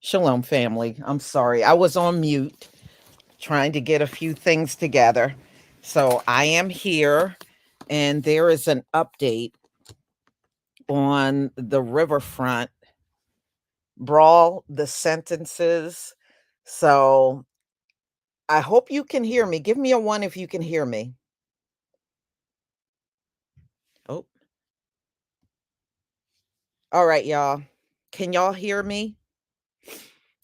Shalom, family. I'm sorry. I was on mute trying to get a few things together. So I am here, and there is an update on the Riverfront Brawl, the sentences. So I hope you can hear me. Give me a one if you can hear me. Oh, all right, y'all. Can y'all hear me?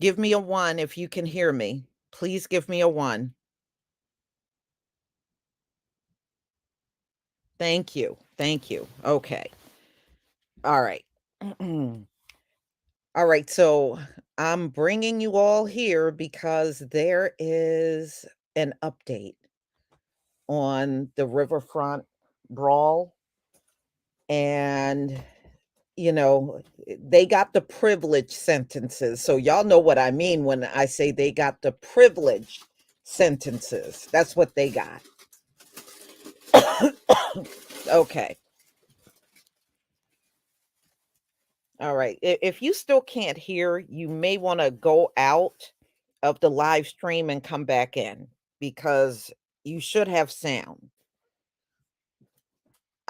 Give me a one if you can hear me. Please give me a one. Thank you. Thank you. Okay. All right. All right, so I'm bringing you all here because there is an update on the Riverfront Brawl. And, they got the privilege sentences. So, y'all know what I mean when I say they got the privilege sentences. That's what they got. Okay. All right. If you still can't hear, you may want to go out of the live stream and come back in because you should have sound.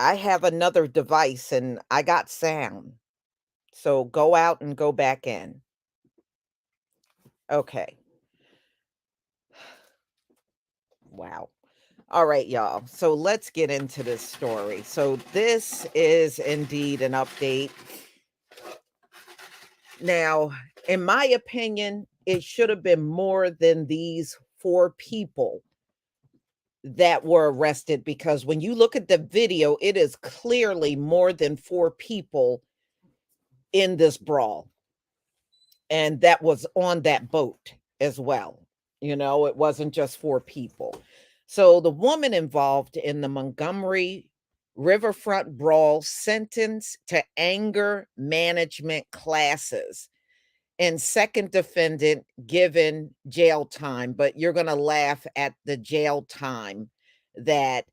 I have another device and I got sound. So go out and go back in. Okay. Wow. All right, y'all. So let's get into this story. So this is indeed an update. Now, in my opinion, it should have been more than these four people that were arrested because when you look at the video, it is clearly more than four people in this brawl. And that was on that boat as well. It wasn't just four people. So the woman involved in the Montgomery Riverfront Brawl sentenced to anger management classes and second defendant given jail time, but you're going to laugh at the jail time that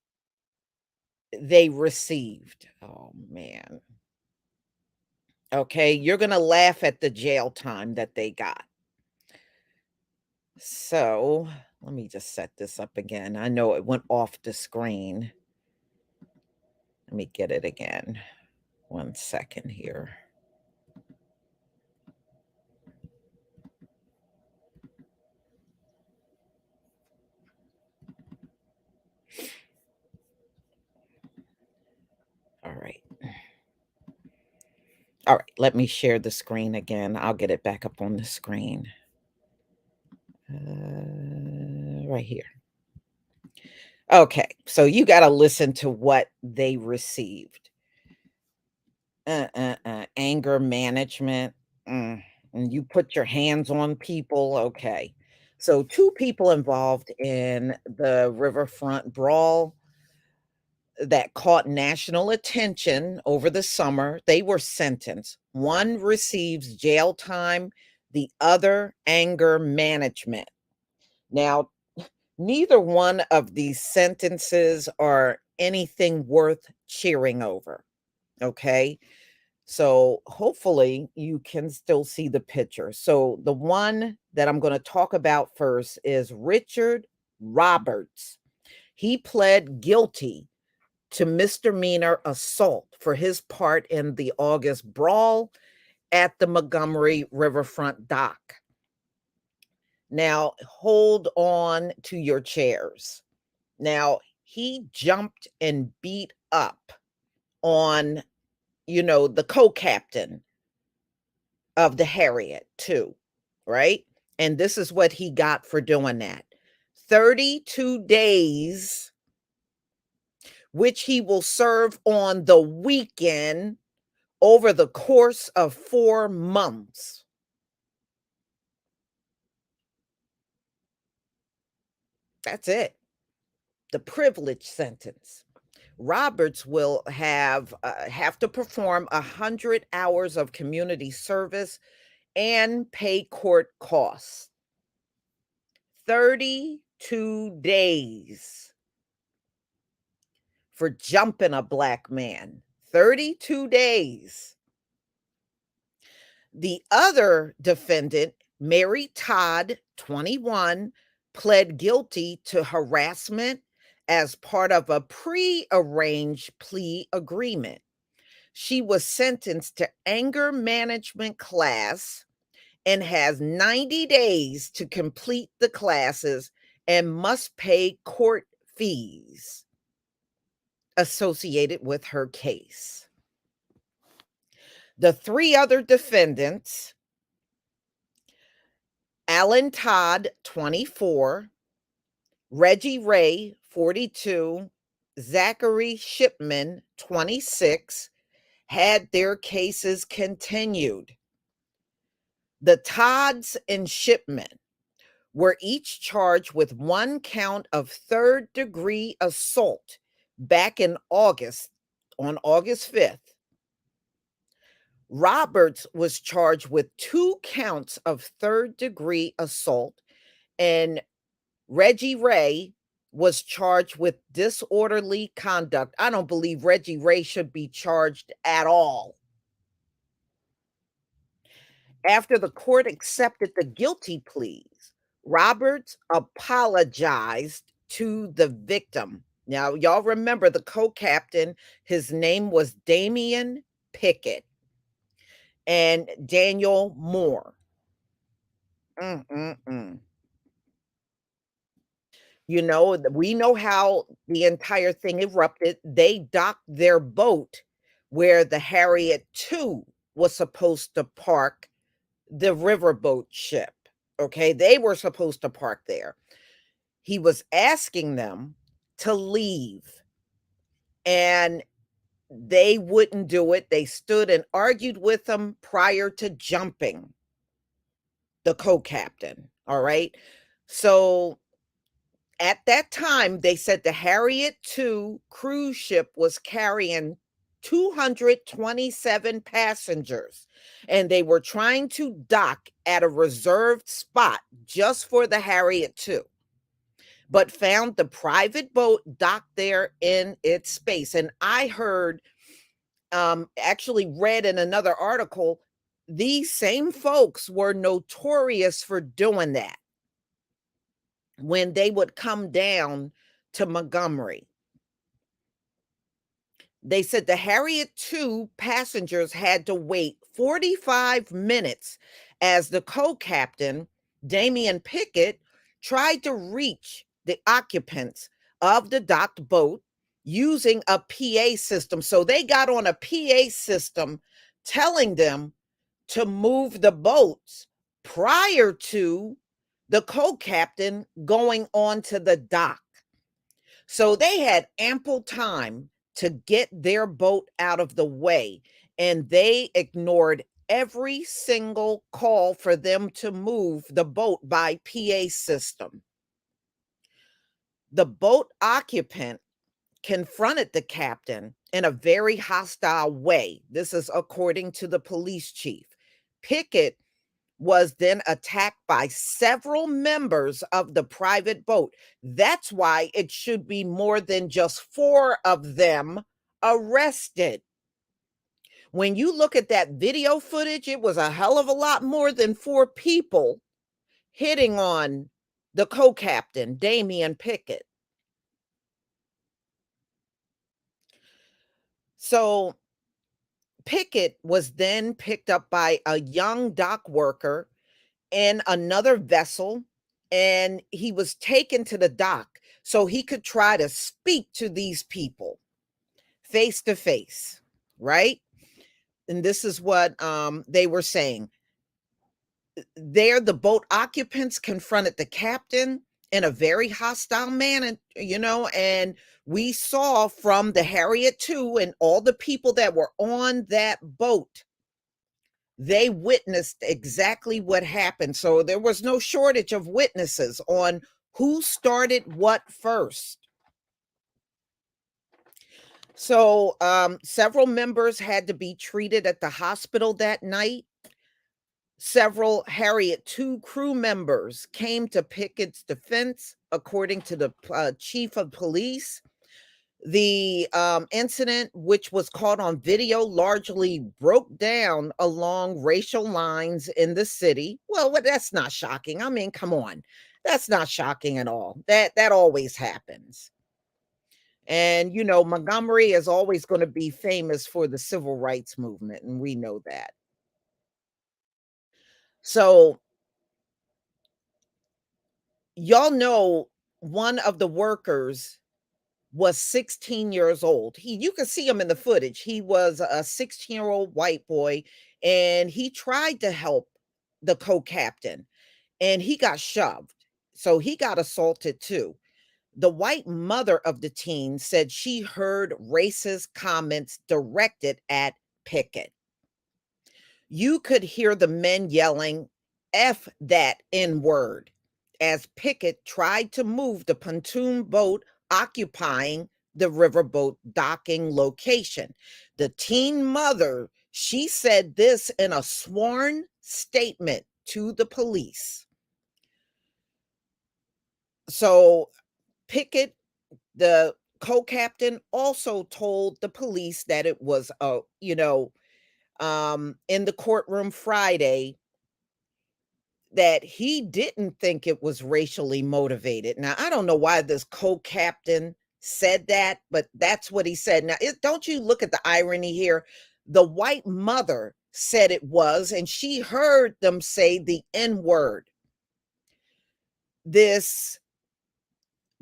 they received. Oh, man. Okay, you're going to laugh at the jail time that they got. So, let me just set this up again. I know it went off the screen. Let me get it again. 1 second here. All right. All right, let me share the screen again. I'll get it back up on the screen. Right here. Okay, so you got to listen to what they received. Anger management. And you put your hands on people. Okay. So, two people involved in the Riverfront Brawl that caught national attention over the summer. They were sentenced. One receives jail time, the other anger management. Now, neither one of these sentences are anything worth cheering over. Okay. So hopefully you can still see the picture. So the one that I'm going to talk about first is Richard Roberts. He pled guilty to misdemeanor assault for his part in the August brawl at the Montgomery Riverfront dock. Now, hold on to your chairs. Now, he jumped and beat up on, the co-captain of the Harriet, too, right? And this is what he got for doing that. 32 days, which he will serve on the weekend over the course of 4 months. That's it. The privilege sentence. Roberts will have to perform 100 hours of community service and pay court costs. 32 days for jumping a black man. 32 days. The other defendant Mary Todd, 21, pled guilty to harassment as part of a prearranged plea agreement. She was sentenced to anger management class and has 90 days to complete the classes and must pay court fees associated with her case. The three other defendants, Alan Todd, 24, Reggie Ray, 42, Zachary Shipman, 26, had their cases continued. The Todds and Shipman were each charged with one count of third-degree assault back in August, on August 5th. Roberts was charged with 2 counts of third-degree assault, and Reggie Ray was charged with disorderly conduct. I don't believe Reggie Ray should be charged at all. After the court accepted the guilty pleas, Roberts apologized to the victim. Now, y'all remember the co-captain, his name was Damian Pickett and Daniel Moore. Mm-mm-mm. You know, we know how the entire thing erupted. They docked their boat where the Harriet II was supposed to park the riverboat ship. Okay, they were supposed to park there. He was asking them to leave, and they wouldn't do it. They stood and argued with him prior to jumping the co-captain. All right. So at that time, they said the Harriet II cruise ship was carrying 227 passengers, and they were trying to dock at a reserved spot just for the Harriet II, but found the private boat docked there in its space. And I heard, actually read in another article, these same folks were notorious for doing that when they would come down to Montgomery. They said the Harriet II passengers had to wait 45 minutes as the co-captain, Damian Pickett, tried to reach the occupants of the docked boat using a PA system. So they got on a PA system telling them to move the boats prior to the co-captain going onto the dock. So they had ample time to get their boat out of the way, and they ignored every single call for them to move the boat by PA system. The boat occupant confronted the captain in a very hostile way. This is according to the police chief. Pickett was then attacked by several members of the private boat. That's why it should be more than just 4 of them arrested. When you look at that video footage, it was a hell of a lot more than 4 people hitting on the co-captain, Damian Pickett. So Pickett was then picked up by a young dock worker in another vessel, and he was taken to the dock so he could try to speak to these people face to face, right? And this is what they were saying. There, the boat occupants confronted the captain in a very hostile manner, and we saw from the Harriet II and all the people that were on that boat, they witnessed exactly what happened. So there was no shortage of witnesses on who started what first. So several members had to be treated at the hospital that night. Several Harriet II crew members came to Pickett's defense, according to the chief of police. The incident, which was caught on video, largely broke down along racial lines in the city. Well, that's not shocking. I mean, come on. That's not shocking at all. That always happens. And Montgomery is always going to be famous for the civil rights movement, and we know that. So, y'all know one of the workers was 16 years old. You can see him in the footage. He was a 16-year-old white boy, and he tried to help the co-captain, and he got shoved. So he got assaulted too. The white mother of the teen said she heard racist comments directed at Pickett. You could hear the men yelling, F that N word, as Pickett tried to move the pontoon boat occupying the riverboat docking location. The teen mother, she said this in a sworn statement to the police. So Pickett, the co-captain, also told the police that it was in the courtroom Friday, that he didn't think it was racially motivated. Now, I don't know why this co-captain said that, but that's what he said. Now, don't you look at the irony here? The white mother said it was, and she heard them say the N word. This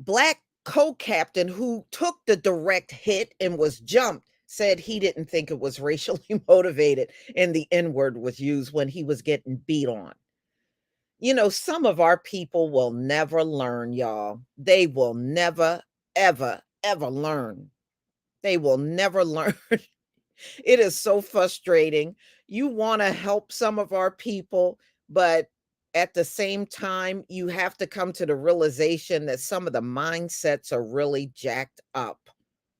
black co-captain who took the direct hit and was jumped said he didn't think it was racially motivated, and the N word was used when he was getting beat on. Some of our people will never learn, y'all. They will never, ever, ever learn. They will never learn. It is so frustrating. You want to help some of our people, but at the same time, you have to come to the realization that some of the mindsets are really jacked up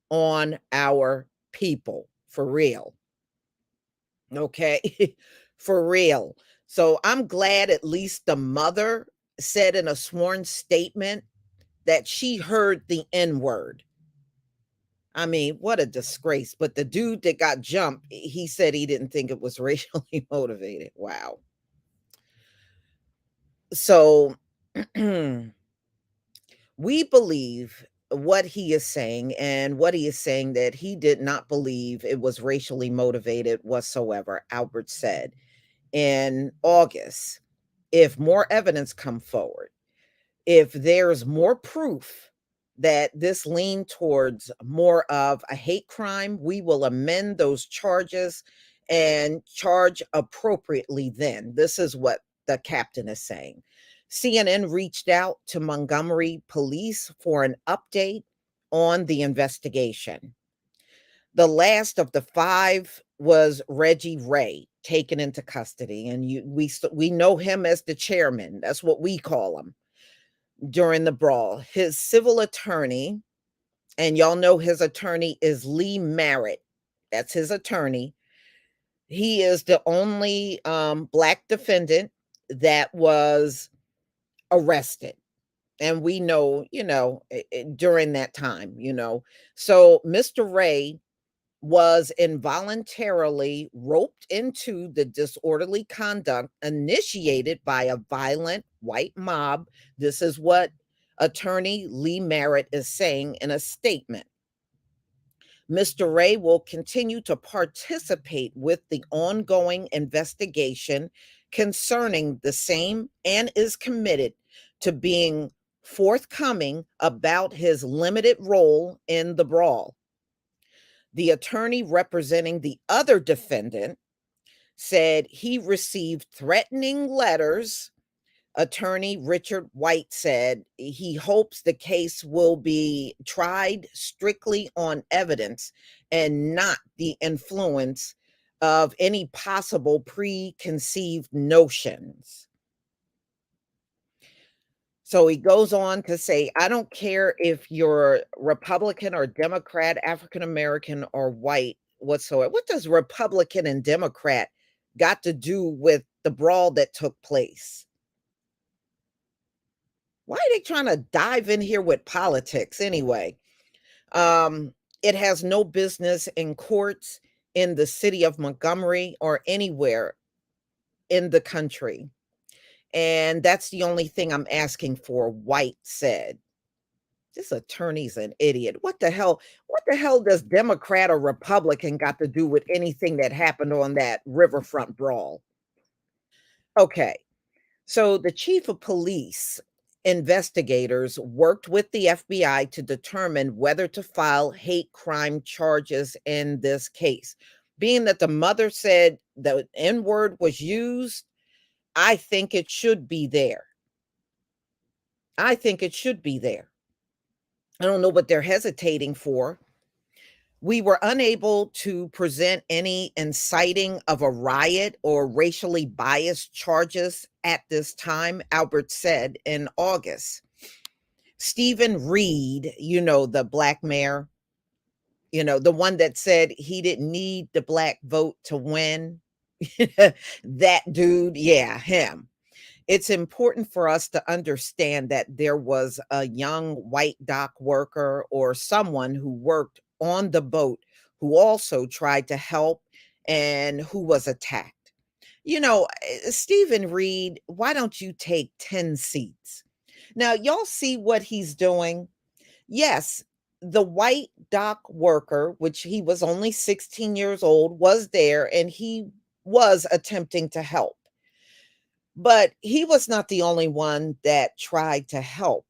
on our people, for real. Okay. For real. So I'm glad at least the mother said in a sworn statement that she heard the N word. I mean, what a disgrace. But the dude that got jumped, he said he didn't think it was racially motivated. Wow. So we believe what he is saying, and what he is saying, that he did not believe it was racially motivated whatsoever, Albert said in August. If more evidence come forward, if there's more proof that this lean towards more of a hate crime, we will amend those charges and charge appropriately then. This is what the captain is saying. CNN reached out to Montgomery police for an update on the investigation. The last of the five was Reggie Ray, taken into custody, and we know him as the chairman. That's what we call him during the brawl. His civil attorney, and y'all know his attorney is Lee Merritt. That's his attorney. He is the only black defendant that was arrested. And we know, during that time, So Mr. Ray was involuntarily roped into the disorderly conduct initiated by a violent white mob. This is what attorney Lee Merritt is saying in a statement. Mr. Ray will continue to participate with the ongoing investigation concerning the same, and is committed to being forthcoming about his limited role in the brawl. The attorney representing the other defendant said he received threatening letters. Attorney Richard White said he hopes the case will be tried strictly on evidence and not the influence of any possible preconceived notions. So he goes on to say, I don't care if you're Republican or Democrat, African American or white whatsoever. What does Republican and Democrat got to do with the brawl that took place? Why are they trying to dive in here with politics anyway? Um, it has no business in courts in the city of Montgomery or anywhere in the country. And that's the only thing I'm asking for, White said. This attorney's an idiot. What the hell does Democrat or Republican got to do with anything that happened on that Riverfront brawl? Okay. So the chief of police investigators worked with the FBI to determine whether to file hate crime charges in this case. Being that the mother said the N word was used, I think it should be there. I think it should be there. I don't know what they're hesitating for. We were unable to present any inciting of a riot or racially biased charges at this time, Albert said in August. Stephen Reed, the black mayor, the one that said he didn't need the black vote to win. That dude, yeah, him. It's important for us to understand that there was a young white dock worker or someone who worked on the boat who also tried to help and who was attacked. Stephen Reed, why don't you take 10 seats? Now, y'all see what he's doing? Yes, the white dock worker, which he was only 16 years old, was there and he was attempting to help. But he was not the only one that tried to help.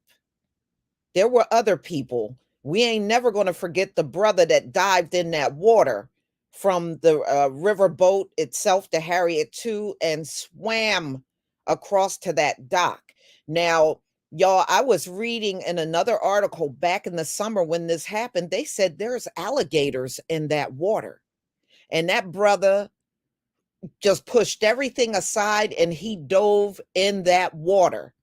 There were other people. We ain't never going to forget the brother that dived in that water from the river boat itself, the Harriet 2, and swam across to that dock. Now, y'all, I was reading in another article back in the summer when this happened. They said there's alligators in that water. And that brother just pushed everything aside and he dove in that water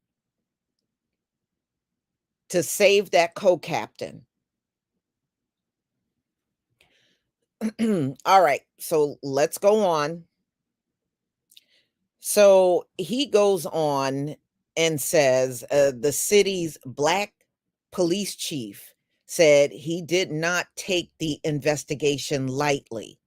to save that co-captain. All right, so let's go on. So he goes on and says the city's black police chief said he did not take the investigation lightly.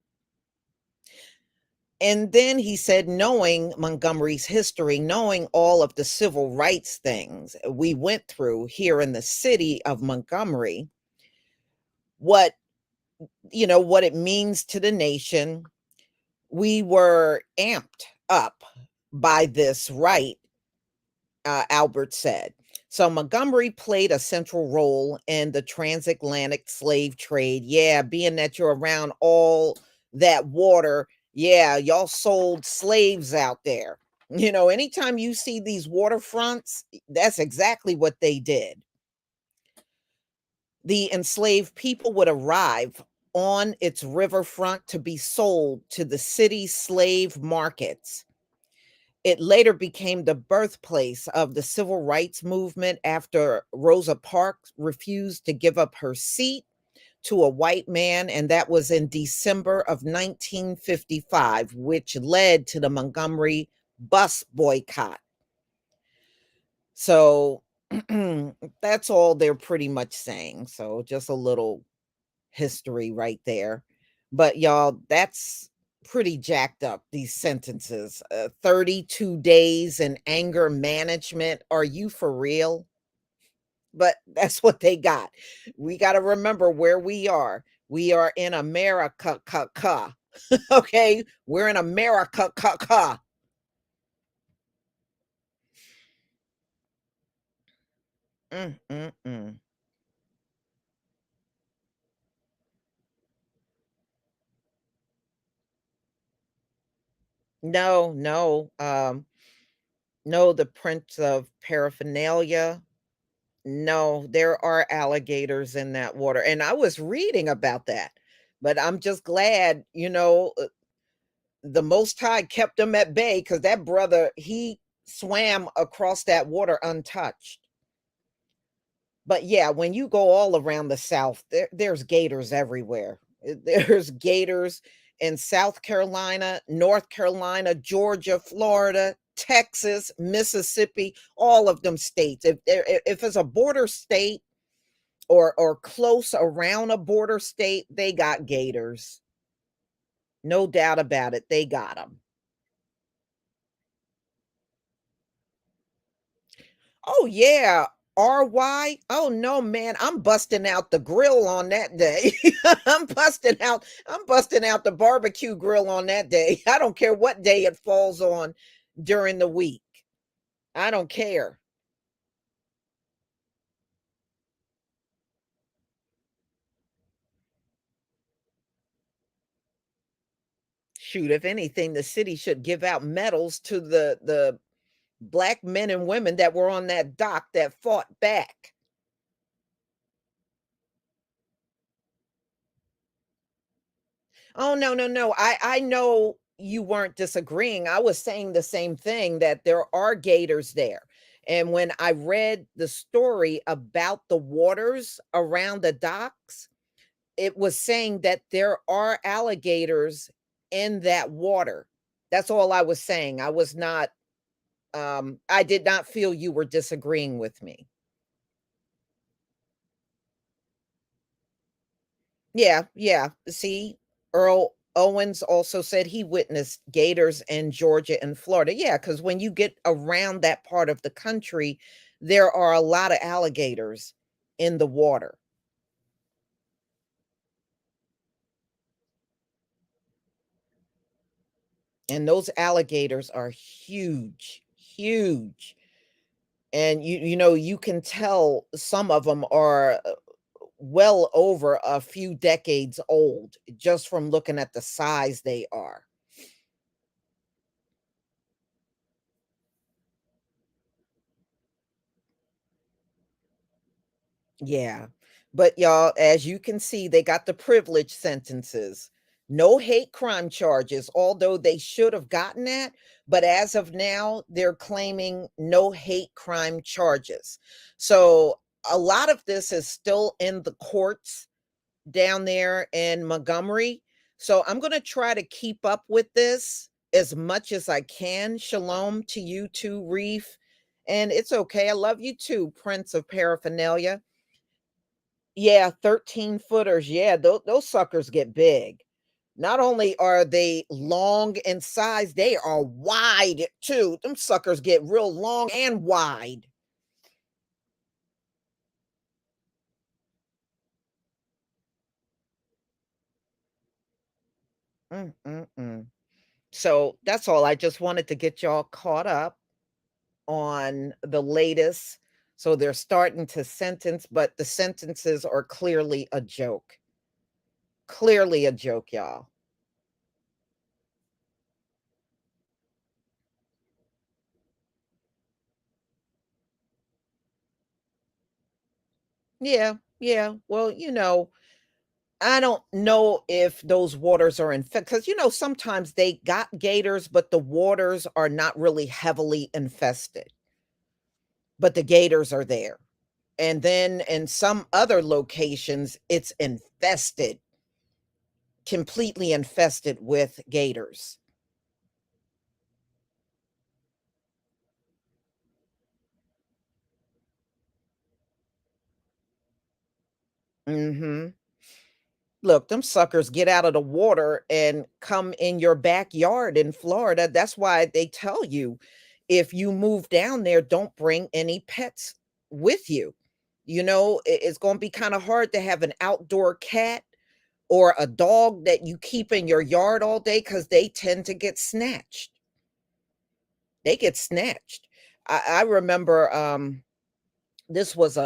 And then he said, knowing Montgomery's history, knowing all of the civil rights things we went through here in the city of Montgomery, what what it means to the nation, we were amped up by this right, Albert said. So Montgomery played a central role in the transatlantic slave trade. Yeah, being that you're around all that water, yeah, y'all sold slaves out there. Anytime you see these waterfronts, that's exactly what they did. The enslaved people would arrive on its riverfront to be sold to the city's slave markets. It later became the birthplace of the civil rights movement after Rosa Parks refused to give up her seat to a white man, and that was in December of 1955, which led to the Montgomery bus boycott. So that's all they're pretty much saying. So just a little history right there. But y'all, that's pretty jacked up, these sentences. 32 days in anger management. Are you for real? But that's what they got. We got to remember where we are. We are in America. Okay, we're in America. Mm, mm, mm. No, no, no, the prince of paraphernalia. No, there are alligators in that water, and I was reading about that, but I'm just glad, the Most High kept him at bay because that brother, he swam across that water untouched. But yeah, when you go all around the South, there's gators everywhere. There's gators in South Carolina, North Carolina, Georgia, Florida, Texas, Mississippi, all of them states. If it's a border state, or close around a border state, they got gators. No doubt about it, they got them. Oh, yeah. RY? Oh, no, man, I'm busting out the grill on that day. I'm busting out the barbecue grill on that day. I don't care what day it falls on during the week. I don't care. Shoot, if anything, the city should give out medals to the black men and women that were on that dock that fought back. Oh, no, no, no. I know you weren't disagreeing. I was saying the same thing, that there are gators there. And when I read the story about the waters around the docks, it was saying that there are alligators in that water. That's all I was saying. I was not I did not feel you were disagreeing with me. Yeah, yeah. See, Earl Owens also said he witnessed gators in Georgia and Florida. Yeah, because when you get around that part of the country, there are a lot of alligators in the water. And those alligators are huge, huge. And you can tell some of them are well over a few decades old just from looking at the size they are. Yeah. But y'all, as you can see, they got the privilege sentences. No hate crime charges, although they should have gotten that. But as of now, they're claiming no hate crime charges. So a lot of this is still in the courts down there in Montgomery. So I'm going to try to keep up with this as much as I can. Shalom to you too, Reef. And it's okay. I love you too, Prince of Paraphernalia. Yeah, 13 footers. Yeah, those suckers get big. Not only are they long in size, they are wide too. Them suckers get real long and wide. Mm, mm, mm. So that's all. I just wanted to get y'all caught up on the latest. So they're starting to sentence, but the sentences are clearly a joke. Clearly a joke, y'all. Yeah, yeah. Well, I don't know if those waters are infected because sometimes they got gators, but the waters are not really heavily infested, but the gators are there. And then in some other locations, it's infested, completely infested with gators. Hmm. Look, them suckers get out of the water and come in your backyard in Florida. That's why they tell you, if you move down there, don't bring any pets with you. It's going to be kind of hard to have an outdoor cat or a dog that you keep in your yard all day because they tend to get snatched. They get snatched. I remember this was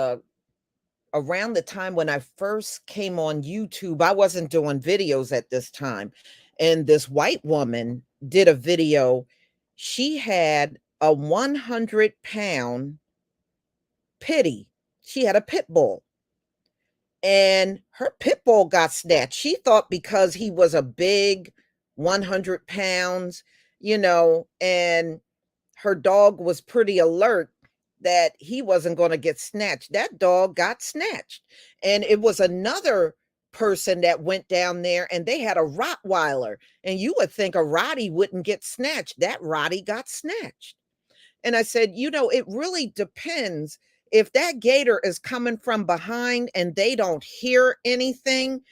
around the time when I first came on YouTube. I wasn't doing videos at this time. And this white woman did a video. She had a 100-pound pitty. She had a pit bull, and her pit bull got snatched. She thought because he was a big 100 pounds, and her dog was pretty alert, that he wasn't going to get snatched. That dog got snatched. And it was another person that went down there and they had a Rottweiler. And you would think a Rottie wouldn't get snatched. That Rottie got snatched. And I said, it really depends. If that gator is coming from behind and they don't hear anything,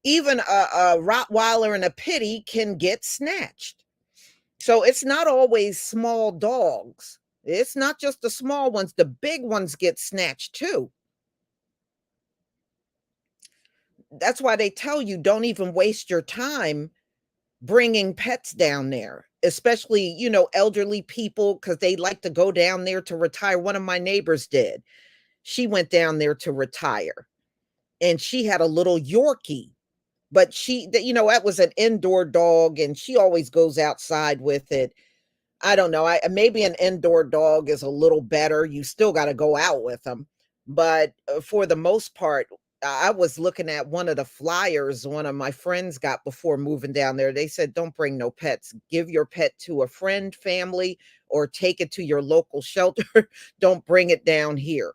even a Rottweiler and a Pitty can get snatched. So it's not always small dogs. It's not just the small ones, the big ones get snatched too. That's why they tell you don't even waste your time bringing pets down there, especially, elderly people, because they like to go down there to retire. One of my neighbors did. She went down there to retire and she had a little Yorkie, but that was an indoor dog and she always goes outside with it. I don't know. I maybe an indoor dog is a little better. You still got to go out with them, but for the most part, I was looking at one of the flyers one of my friends got before moving down there. They said, "Don't bring no pets. Give your pet to a friend, family, or take it to your local shelter. Don't bring it down here."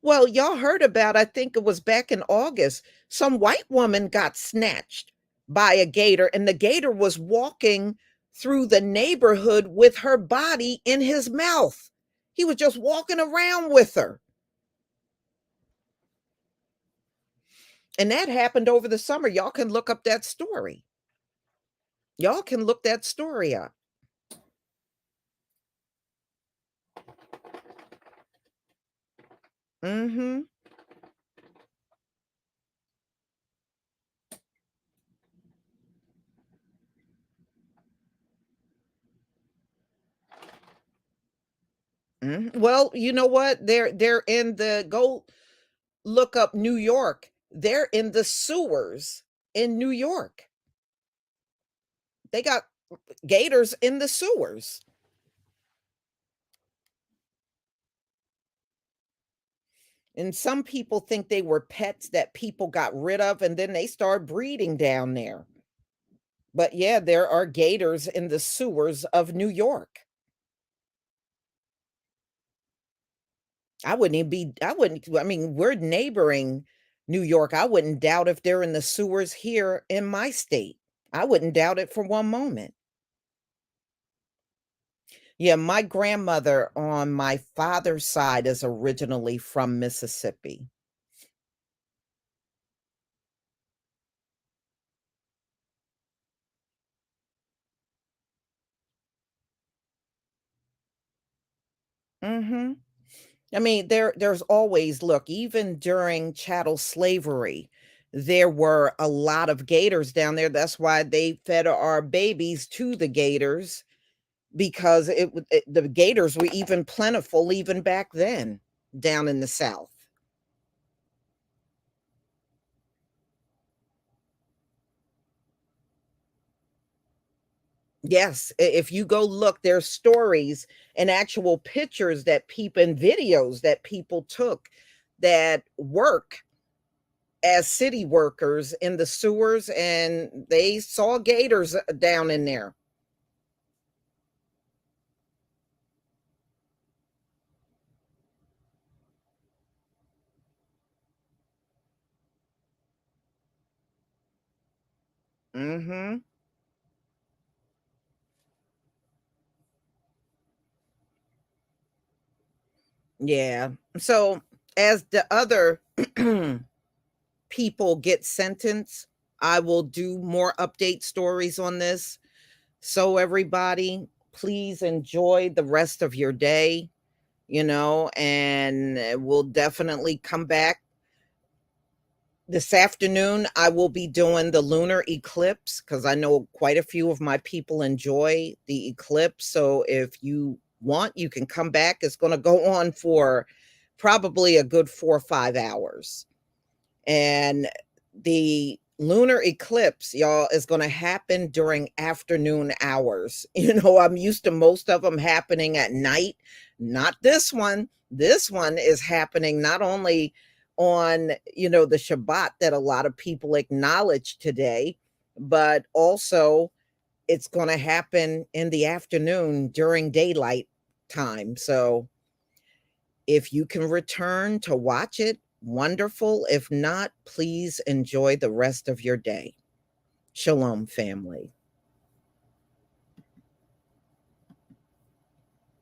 Well, y'all heard about, I think it was back in August, some white woman got snatched by a gator, and the gator was walking through the neighborhood with her body in his mouth. He was just walking around with her. And that happened over the summer. Y'all can look up that story. Y'all can look that story up. Mhm. Mhm. Well, you know what? They're in the go look up New York. They're in the sewers in New York. They got gators in the sewers. And some people think they were pets that people got rid of and then they start breeding down there. But yeah, there are gators in the sewers of New York. I mean, we're neighboring New York. I wouldn't doubt if they're in the sewers here in my state. I wouldn't doubt it for one moment. Yeah, my grandmother on my father's side is originally from Mississippi. Mhm. I mean, there's always look, even during chattel slavery, there were a lot of gators down there. That's why they fed our babies to the gators because the gators were even plentiful even back then down in the South. Yes, if you go look, there's stories and actual pictures that people and videos that people took that work as city workers in the sewers, and they saw gators down in there. Mhm. Yeah. So, as the other people get sentenced, I will do more update stories on this. So, everybody, please enjoy the rest of your day, and we'll definitely come back. This afternoon, I will be doing the lunar eclipse because I know quite a few of my people enjoy the eclipse. So if you want, you can come back. It's going to go on for probably a good 4 or 5 hours. And the lunar eclipse, y'all, is going to happen during afternoon hours. I'm used to most of them happening at night. Not this one. This one is happening not only on, the Shabbat that a lot of people acknowledge today, but also it's going to happen in the afternoon during daylight time. So if you can return to watch it, wonderful. If not, please enjoy the rest of your day. Shalom, family.